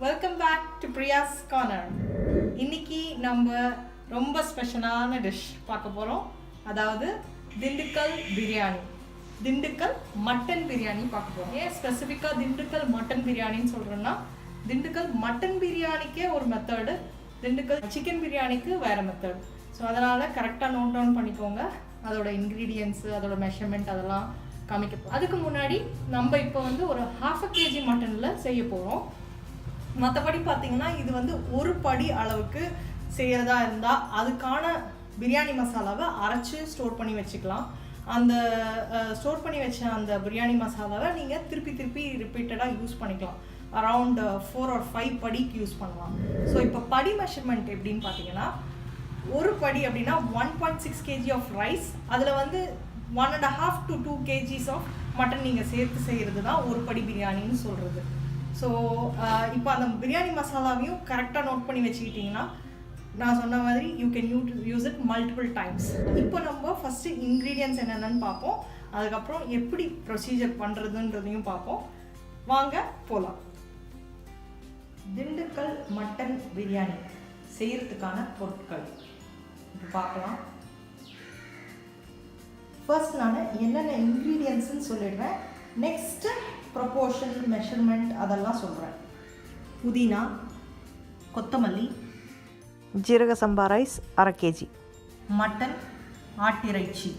Welcome back to Priya's Corner. இன்னைக்கு நம்ம ரொம்ப ஸ்பெஷலான டிஷ் பார்க்க போறோம். அதாவது திண்டுக்கல் பிரியாணி. திண்டுக்கல் மட்டன் பிரியாணி பார்க்க போறோம். ஏன் ஸ்பெசிஃபிக்கா திண்டுக்கல் மட்டன் பிரியாணின்னு சொல்றேன்னா திண்டுக்கல் மட்டன் பிரியாணிக்கே ஒரு மெத்தட், திண்டுக்கல் சிக்கன் பிரியாணிக்கு வேற மெத்தட். ஸோ அதனால கரெக்டாக நோட் டவுன் பண்ணிக்கோங்க. அதோட இன்க்ரீடியன்ஸு, அதோட மெஷர்மெண்ட் அதெல்லாம் காமிக்க. அதுக்கு முன்னாடி நம்ம இப்போ வந்து ஒரு 1/2 kg மட்டனில் செய்ய போகிறோம். மற்றபடி பார்த்தீங்கன்னா இது வந்து ஒரு படி அளவுக்கு செய்கிறதா இருந்தால் அதுக்கான பிரியாணி மசாலாவை அரைச்சி ஸ்டோர் பண்ணி வச்சுக்கலாம். அந்த ஸ்டோர் பண்ணி வச்ச அந்த பிரியாணி மசாலாவை நீங்கள் திருப்பி ரிப்பீட்டடாக யூஸ் பண்ணிக்கலாம். அரவுண்ட் 4 or 5 படிக்கு யூஸ் பண்ணலாம். ஸோ இப்போ படி மெஷர்மெண்ட் எப்படின்னு பார்த்தீங்கன்னா, ஒரு படி அப்படின்னா 1.6 kg ஆஃப் ரைஸ், அதில் வந்து 1.5 to 2 kgs ஆஃப் மட்டன் நீங்கள் சேர்த்து செய்கிறது தான் ஒரு படி பிரியாணின்னு சொல்கிறது. ஸோ இப்போ அந்த பிரியாணி மசாலாவையும் கரெக்டாக நோட் பண்ணி வச்சுக்கிட்டிங்கன்னா நான் சொன்ன மாதிரி you can use it multiple times. இப்போ நம்ம ஃபஸ்ட்டு இன்க்ரீடியன்ட்ஸ் என்னென்னு பார்ப்போம், அதுக்கப்புறம் எப்படி ப்ரொசீஜர் பண்ணுறதுன்றதையும் பார்ப்போம். வாங்க போகலாம். திண்டுக்கல் மட்டன் பிரியாணி செய்கிறதுக்கான பொருட்கள் இப்போ பார்க்கலாம். ஃபர்ஸ்ட் நான் என்னென்ன இன்க்ரீடியன்ட்ஸ்ன்னு சொல்லிடுறேன். நெக்ஸ்ட்டு ப்ரொபோர்ஷன், மெஷர்மெண்ட் அதெல்லாம் சொல்கிறேன். புதினா, கொத்தமல்லி, ஜீரக சம்பா ரைஸ் 1/2 kg, மட்டன் ஆட்டிறைச்சி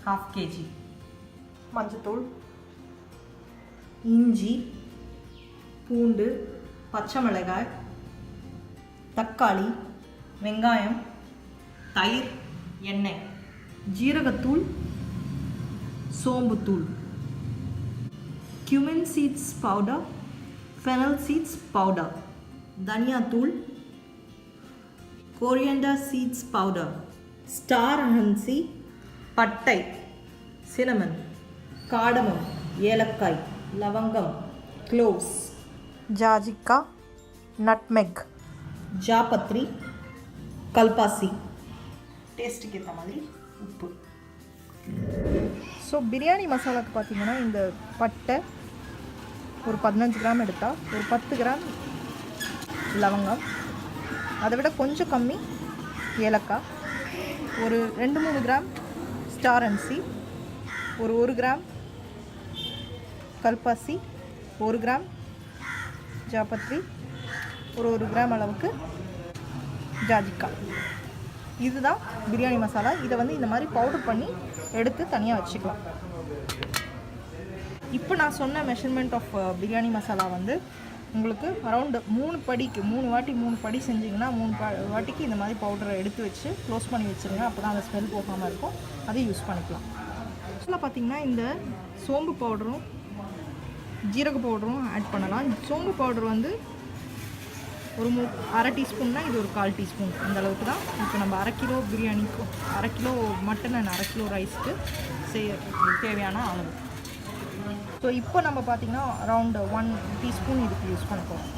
1/2 kg, மஞ்சத்தூள், இஞ்சி, பூண்டு, பச்சை மிளகாய், தக்காளி, வெங்காயம், தயிர், எண்ணெய், ஜீரகத்தூள், சோம்புத்தூள், CUMIN seeds powder, FENNEL seeds powder, தனியாத்தூள், CORIANDER seeds powder, ஸ்டார் அனசி, பட்டை, cinnamon, CARDAMOM, ஏலக்காய், லவங்கம், CLOVES, ஜாஜிக்கா, NUTMEG, JAPATHRI, KALPASI, டேஸ்ட்டுக்கு ஏற்ற மாதிரி உப்பு. ஸோ பிரியாணி மசாலாவுக்கு பார்த்திங்கன்னா இந்த பட்டை ஒரு 15 கிராம் எடுத்தால் ஒரு 10 கிராம் லவங்கம், அதை விட கொஞ்சம் கம்மி ஏலக்காய், ஒரு 2-3 கிராம் ஸ்டார் அன்சி, ஒரு 1 கிராம் கல்பாசி, 1 கிராம் ஜாபத்ரி, ஒரு 1 கிராம் அளவுக்கு ஜாஜிக்கா. இதுதான் பிரியாணி மசாலா. இதை வந்து இந்த மாதிரி பவுடர் பண்ணி எடுத்து தனியாக வச்சுக்கலாம். இப்போ நான் சொன்ன மெஷர்மெண்ட் ஆஃப் பிரியாணி மசாலா வந்து உங்களுக்கு அரௌண்டு 3 படிக்கு 3 வாட்டி 3 படி செஞ்சிங்கன்னா 3 வாட்டிக்கு இந்த மாதிரி பவுடரை எடுத்து வச்சு க்ளோஸ் பண்ணி வச்சுருங்க. அப்போ தான் அந்த ஸ்மெல் போகாமல் இருக்கும். அதை யூஸ் பண்ணிக்கலாம். ஆக்சுவலாக பார்த்திங்கன்னா இந்த சோம்பு பவுடரும் ஜீரக பவுடரும் ஆட் பண்ணலாம். சோம்பு பவுடர் வந்து ஒரு 1/2 டீஸ்பூன்னா இது ஒரு 1/4 டீஸ்பூன் அந்த அளவுக்கு தான். இப்போ நம்ம 1/2 கிலோ பிரியாணிக்கு 1/2 கிலோ மட்டன் அண்ட் 1/2 கிலோ ரைஸ்க்கு தேவையான அளவு. ஸோ இப்போ நம்ம பார்த்திங்கன்னா அரவுண்ட் 1 டீஸ்பூன் இதுக்கு யூஸ் பண்ண போகிறோம்.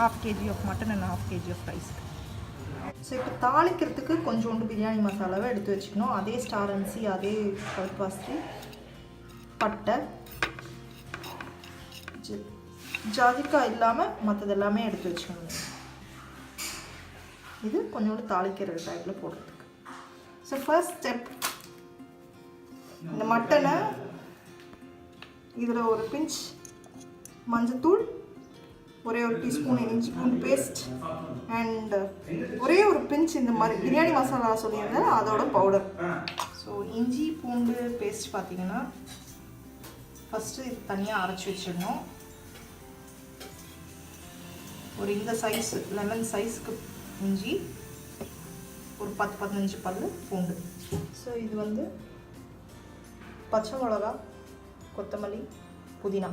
1/2 kg of mutton and 1/2 kg of ரைஸ்க்கு. ஸோ இப்போ தாளிக்கிறதுக்கு கொஞ்சோண்டு பிரியாணி மசாலாவை எடுத்து வச்சுக்கணும். அதே ஸ்டார் அன்சி, அதே கல்பாசி, பட்டை, ஜாதிக்காய் இல்லாமல் மற்றது எல்லாமே எடுத்து வச்சுக்கணும். இது கொஞ்சோண்டு தாளிக்கிற டைப்பில் போடுறதுக்கு. ஸோ ஃபர்ஸ்ட் ஸ்டெப், இந்த மட்டனை இதில் ஒரு பிஞ்ச் மஞ்சத்தூள், ஒரே ஒரு டீஸ்பூன் இஞ்சி பூண்டு பேஸ்ட் அண்ட் ஒரே ஒரு பிஞ்ச் இந்த மாதிரி பிரியாணி மசாலா சொல்லியிருந்தேன் அதோட பவுடர். ஸோ இஞ்சி பூண்டு பேஸ்ட் பார்த்திங்கன்னா ஃபஸ்ட்டு இது தனியாக அரைச்சி வச்சிடணும். ஒரு இந்த சைஸ் லெமன் சைஸ்க்கு இஞ்சி, ஒரு 10-15 பல்லு பூண்டு. ஸோ இது வந்து பச்சை மிளகா, கொத்தமல்லி, புதினா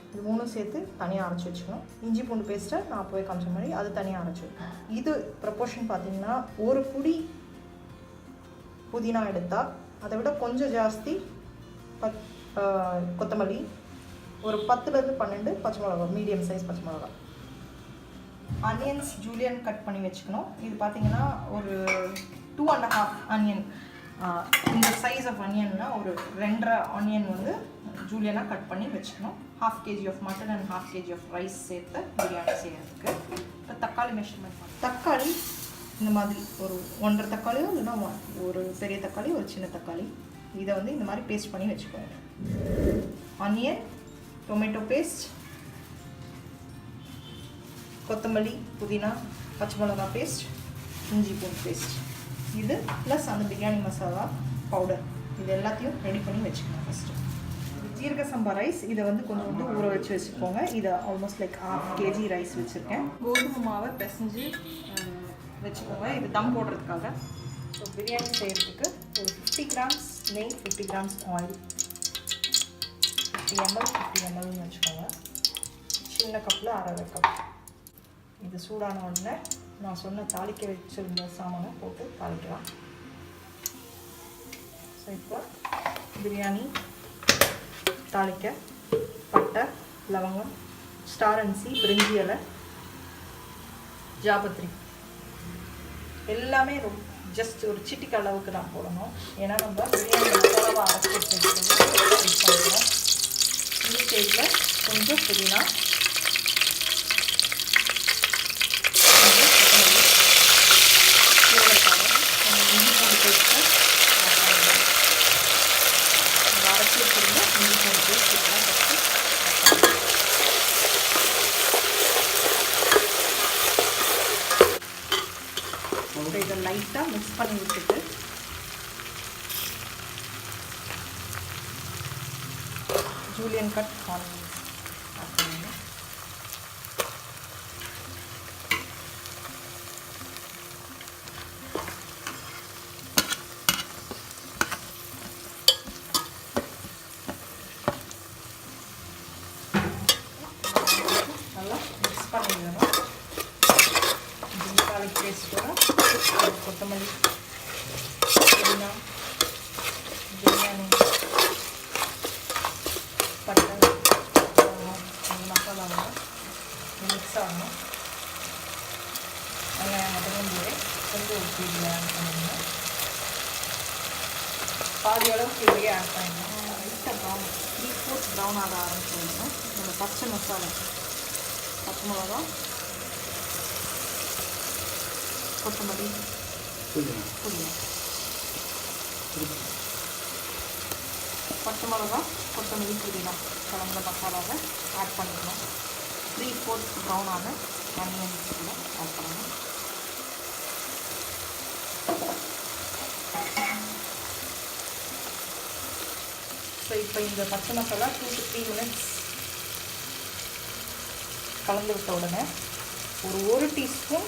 இது 3 சேர்த்து தனியாக அரைச்சி வச்சுக்கணும். இஞ்சி பூண்டு பேஸ்ட்டை நான் அப்போவே காமிச்ச மாதிரி அது தனியாக அரைச்சி வைக்கணும். இது ப்ரப்போர்ஷன் பார்த்திங்கன்னா ஒரு புடி புதினா எடுத்தால் அதை விட கொஞ்சம் ஜாஸ்தி கொத்தமல்லி, ஒரு 10லேருந்து 12 பச்சை மிளகா, மீடியம் சைஸ் பச்சை மிளகா. ஆனியன்ஸ் ஜூலியன் கட் பண்ணி வச்சுக்கணும். இது பார்த்திங்கன்னா ஒரு 2.5 ஆனியன் இந்த சைஸ் ஆஃப் ஆனியன்னா ஒரு 2.5 ஆனியன் வந்து ஜூலியனாக கட் பண்ணி வச்சுக்கணும். 1/2 kg of mutton and 1/2 kg of rice சேர்த்து பிரியாணி செய்கிறதுக்கு. இப்போ தக்காளி மெஷர்மெண்ட் தக்காளி இந்த மாதிரி ஒரு 1.5 தக்காளியோ இல்லைன்னா ஒரு பெரிய தக்காளி ஒரு சின்ன தக்காளி இதை வந்து இந்த மாதிரி பேஸ்ட் பண்ணி வச்சுக்கோங்க. ஆனியன், டொமேட்டோ பேஸ்ட், கொத்தமல்லி, புதினா, பச்சை மிளகாய் பேஸ்ட், இஞ்சி பூண்டு பேஸ்ட், இது ப்ளஸ் அந்த பிரியாணி மசாலா பவுடர் இது எல்லாத்தையும் ரெடி பண்ணி வச்சுக்கணும். ஃபஸ்ட்டு ஜீரக சம்பா ரைஸ் இதை வந்து கொஞ்சம் ஊற வச்சு வச்சுக்கோங்க. இதை ஆல்மோஸ்ட் லைக் 1/2 kg ரைஸ் வச்சுருக்கேன். கோதுமை மாவை பிசைஞ்சு வச்சுக்கோங்க. இது தம் போடுறதுக்காக. ஸோ பிரியாணி செய்கிறதுக்கு ஒரு 50 கிராம்ஸ் நெய், 50 கிராம்ஸ் ஆயில், 50 ml 50 mlன்னு வச்சுக்கோங்க. சின்ன கப்பில் 1/2 கப். இது சூடான உடனே நான் சொன்ன தாளிக்க வச்சுருந்த சாமானை போட்டு தாளிக்கலாம். ஸோ இப்போ பிரியாணி தாளிக்க பட்டை, லவங்கம், ஸ்டார் அரிசி, பிரிஞ்சி இலை, ஜாபத்ரி எல்லாமே ஜஸ்ட் ஒரு சிட்டிக்கு அளவுக்கு தான் போடணும். ஏன்னா நம்ம பிரியாணி மசாலாவை அரைச்சி பண்ணிக்கிறோம். இந்த ஸ்டேஜில் கொஞ்சம் புதினா, இதை லைட்டாக மிக்ஸ் பண்ணி விட்டுட்டு ஜூலியன் கட் ஆனியன்ஸ் ஆட் பண்ணுங்க. நல்லா மிக்ஸ் பண்ணிடணும். garlic paste கொத்தமல்லி, புதினா, பிரியாணி, பட்டை, மசாலாவை மிக்ஸ் ஆகணும். வெங்காயம் மட்டும் கொஞ்சம் உப்பு ஆட் பண்ணிடணும். பாதி அளவுக்கு இதுலேயே ஆட் பண்ணிடணும். லைட்டாக ப்ரௌன் 3/4 ப்ரௌன் ஆக ஆரம்பிச்சிடணும். நம்ம பச்சை மசாலா, பச்சை மிளகா, கொத்தமல்லி, புதினா, பச்சை மிளகா, கொத்தமல்லி, புதினா கலந்த மசாலாவை ஆட் பண்ணிக்கணும். 3/4 ப்ரௌனான ஆனியன்ஸ் கூட ஆட் பண்ணணும். ஸோ இப்போ இந்த பச்சை மசாலா 2 to 3 minutes கலந்து விட்ட உடனே ஒரு டீஸ்பூன்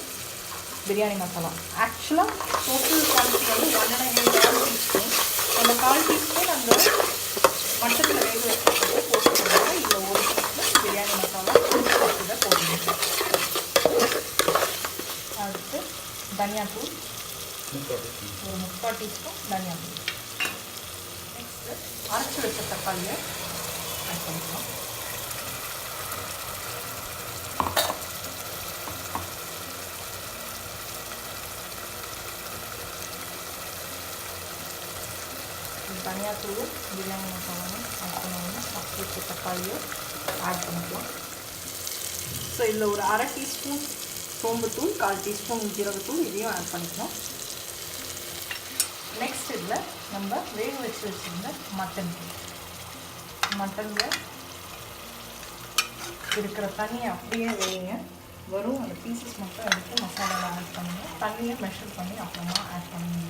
பிரியாணி மசாலா. ஆக்சுவலாக டோட்டல் குவான்டிட்டி வந்து 1.5 டீஸ்பூன். அந்த 1/4 டீஸ்பூன் அந்த மட்டனில் வேக வச்சுட்டு போட்டுருக்காங்க. இதில் 1 டீஸ்பூன் பிரியாணி மசாலா இதை போட்டுருங்க. அடுத்து தனியாத்தூள் ஒரு 3/4 டீஸ்பூன் தனியாத்தூள். நெக்ஸ்ட்டு அரைச்சி வச்ச தக்காளியை ஆட் பண்ணிக்கலாம். தனியாத்தூள், பிரியாணி மசாலாவும் ஆட் பண்ணணும். அரைச்சி வச்ச தக்காளியை ஆட் பண்ணிக்கலாம். ஸோ இதில் ஒரு 1/2 டீஸ்பூன் சோம்புத்தூள், 1/4 டீஸ்பூன் ஜீரகத்தூள் இதையும் ஆட் பண்ணிக்கலாம். நெக்ஸ்ட் இதில் நம்ம வேக வச்சு வச்சுருந்த மட்டனில் இருக்கிற தண்ணியை அப்படியே வேங்க வரும். அந்த பீசஸ் மட்டும் எடுத்து மசாலாவில் ஆட் பண்ணுங்கள். தண்ணியை மெஷர் பண்ணி அப்புறமா ஆட் பண்ணுங்க.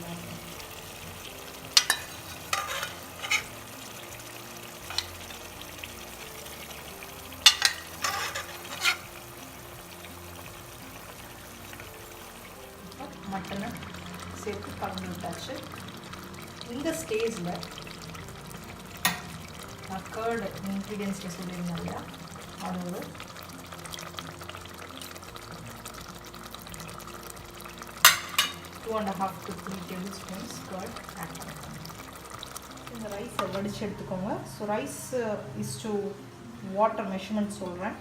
மட்டனை சேர்த்து கலந்து விட்டாச்சு. இந்த ஸ்டேஜில் நான் கர்டு இன்க்ரீடியன்ஸில் சொல்லியிருந்தேன் இல்லையா, அது ஒரு 2.5 to 3 tablespoons கர்ட் ஆட் பண்ணிக்கோங்க. இந்த ரைஸை வடித்து எடுத்துக்கோங்க. So rice is to water measurement சொல்கிறேன்.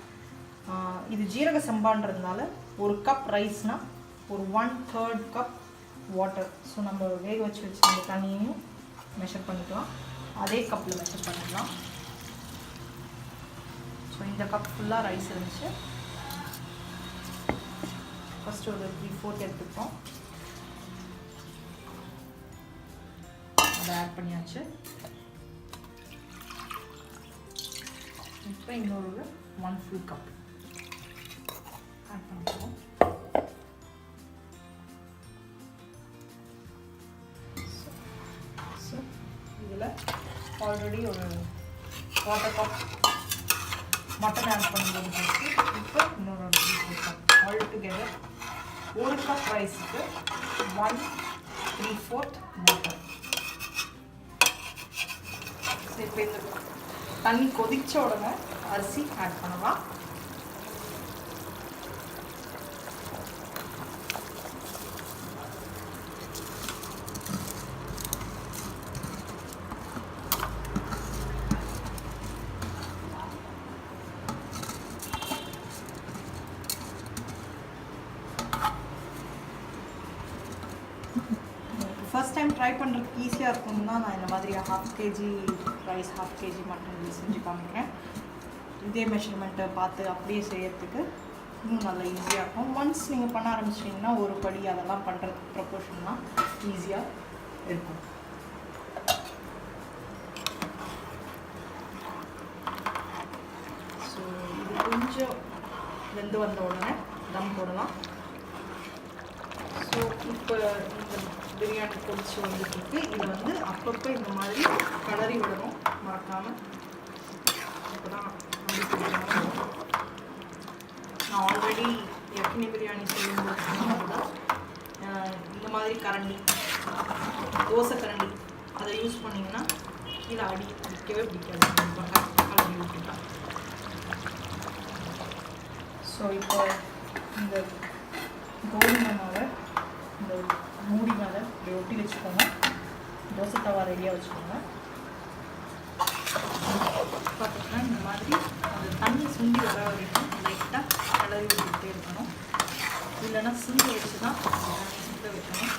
இது ஜீரக சம்பான்றதுனால ஒரு கப் ரைஸ்னால் ஒரு 1/3 கப் வாட்டர். ஸோ நம்ம வேக வச்சு வச்சுருந்த தண்ணியையும் மெஷர் பண்ணிக்கலாம். அதே கப்பில் மெஷர் பண்ணிக்கலாம். ஸோ இந்த கப் ஃபுல்லாக ரைஸ் இருந்துச்சு. ஃபஸ்ட்டு ஒரு 3/4 எடுத்துப்போம். அதை ஆட் பண்ணியாச்சு. இப்போ இன்னொரு 1 full கப் ஆட் பண்ணிப்போம். ஸோ இதில் ஆல்ரெடி ஒரு 1/4 கப் மட்டன் ஆட் பண்ணும்போது இப்போ இன்னொரு 3/4 கப் ஆல் டுகெதர் 1 கப் ரைஸுக்கு 1 3/4 வாட்டர். ஸோ இப்போ இந்த தண்ணி கொதிச்ச உடனே அரிசி ஆட் பண்ணலாம். ஃபர்ஸ்ட் டைம் ட்ரை பண்ணுறதுக்கு ஈஸியாக இருக்கும்னு தான் நான் இந்த மாதிரி 1/2 kg ரைஸ் 1/2 kg மட்டன் செஞ்சு காமிக்கிறேன். இதே மெஷர்மெண்ட்டை பார்த்து அப்படியே செய்யறதுக்கு இன்னும் நல்லா ஈஸியாக இருக்கும். ஒன்ஸ் நீங்கள் பண்ண ஆரம்பிச்சிட்டிங்கன்னா ஒரு படி அதெல்லாம் பண்ணுறதுக்கு ப்ரொபோர்ஷன்லாம் ஈஸியாக இருக்கும். ஸோ இது கொஞ்சம் வெந்து வந்த உடனே தம் போடலாம். ஸோ இப்போ இந்த பிரியாணி கொதிச்சு வந்துட்டுருக்கு. இது வந்து அப்பப்போ இந்த மாதிரி கலரி விடணும் மறக்காமல். இப்போ தான் நான் ஆல்ரெடி யக்கினி பிரியாணி செய்யும்போது தான் இந்த மாதிரி கரண்டி, தோசை கரண்டி அதை யூஸ் பண்ணிங்கன்னா கீழே அடி பிடிக்கவே பிடிக்காது. கலரி விட்டுட்டா. ஸோ இப்போ இந்த கோதுமை மாவை இந்த மூடி மேலே இப்படி ஒட்டி வச்சுக்கோங்க. தோசை தவா ரெடியாக வச்சுக்கோங்க. பார்த்தீங்கன்னா இந்த மாதிரி அந்த தண்ணி சுண்டி வர வரைக்கும் லைட்டாக கலரி விட்டுக்கிட்டே இருக்கணும். இல்லைன்னா சிந்து வச்சு தான் சுண்ட வைக்கணும்.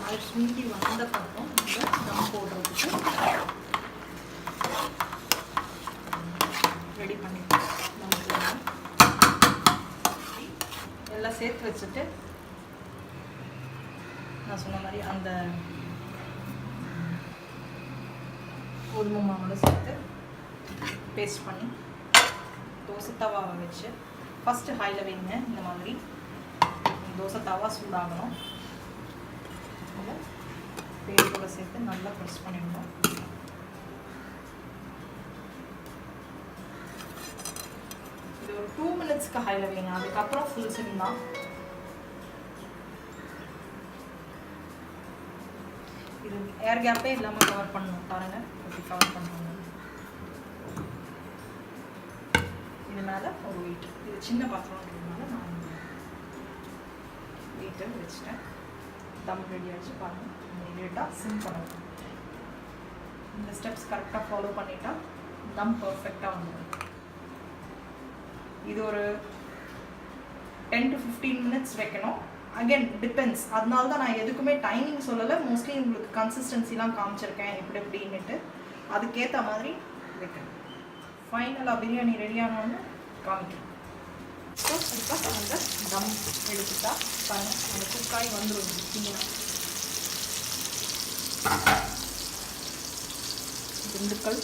அது சுண்டி வந்த பக்கம் இந்த தம் போடுறதுக்கு ரெடி பண்ணிக்கலாம். எல்லாம் சேர்த்து வச்சுட்டு நான் சொன்ன மாதிரி அந்த கோதுமை மாவோட சேர்த்து பேஸ்ட் பண்ணி தோசை தவாவை வச்சு ஃபஸ்ட்டு ஹையில் வைங்க. இந்த மாதிரி தோசை தவா சூடாகணும். அதை பேரோட சேர்த்து நல்லா ப்ரெஸ் பண்ணிடணும். இது ஒரு 2 minutesக்கு ஹையில் வைங்க. அதுக்கப்புறம் ஃபுல் சிம் தான். இது ஏர் கேப்பே இல்லாமல் கவர் பண்ணணும். பாருங்க எப்படி கவர் பண்ணுறோம். இது மேலே ஒரு வெயிட், இது சின்ன பாத்திரம்ன்றதுனால நான் வெயிட்டை வச்சுட்டேன். தம் ரெடி ஆகிடுச்சு. பாருங்கள் இமீடியட்டாக சிம் பண்ணணும். இந்த ஸ்டெப்ஸ் கரெக்டாக ஃபாலோ பண்ணிட்டா தம் பர்ஃபெக்டாக வந்துடும். இது ஒரு 10 to 15 minutes வைக்கணும். Again depends. அதனால தான் நான் எதுக்குமே டைமிங் சொல்லலை. மோஸ்ட்லி உங்களுக்கு கன்சிஸ்டன்சிலாம் காமிச்சிருக்கேன் எப்படி எப்படின்னுட்டு. அதுக்கேற்ற மாதிரி வைக்கணும். ஃபைனலாக பிரியாணி ரெடியானோன்னு காமிக்கணும். ஸோ இப்போ அந்த தம் எடுத்துட்டா பாருங்கள் அந்த குக்காய் வந்துடும். திண்டுக்கல்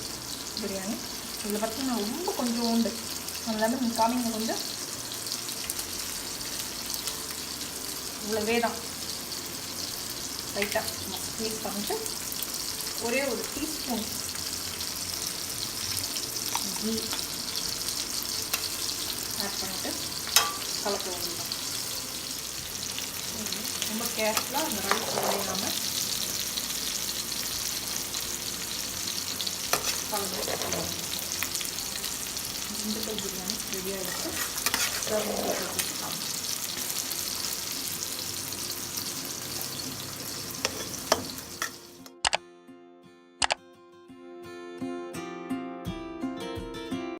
பிரியாணி. இதில் பார்த்தீங்கன்னா ரொம்ப கொஞ்சம் உண்டு. அதனால காமிங்க கொஞ்சம் இவ்வளவே தான். லைட்டாக ஸ்க்வீஸ் பண்ணிட்டு ஒரே ஒரு டீஸ்பூன் கீ ஆட் பண்ணிட்டு கலக்க வேண்டியதான். ரொம்ப கேர்ஃபுல்லாக அந்த ரைஸ் உடையாமல் கலந்து திண்டுக்கல் பிரியாணி ரெடியாக இருக்குது. சர்வ்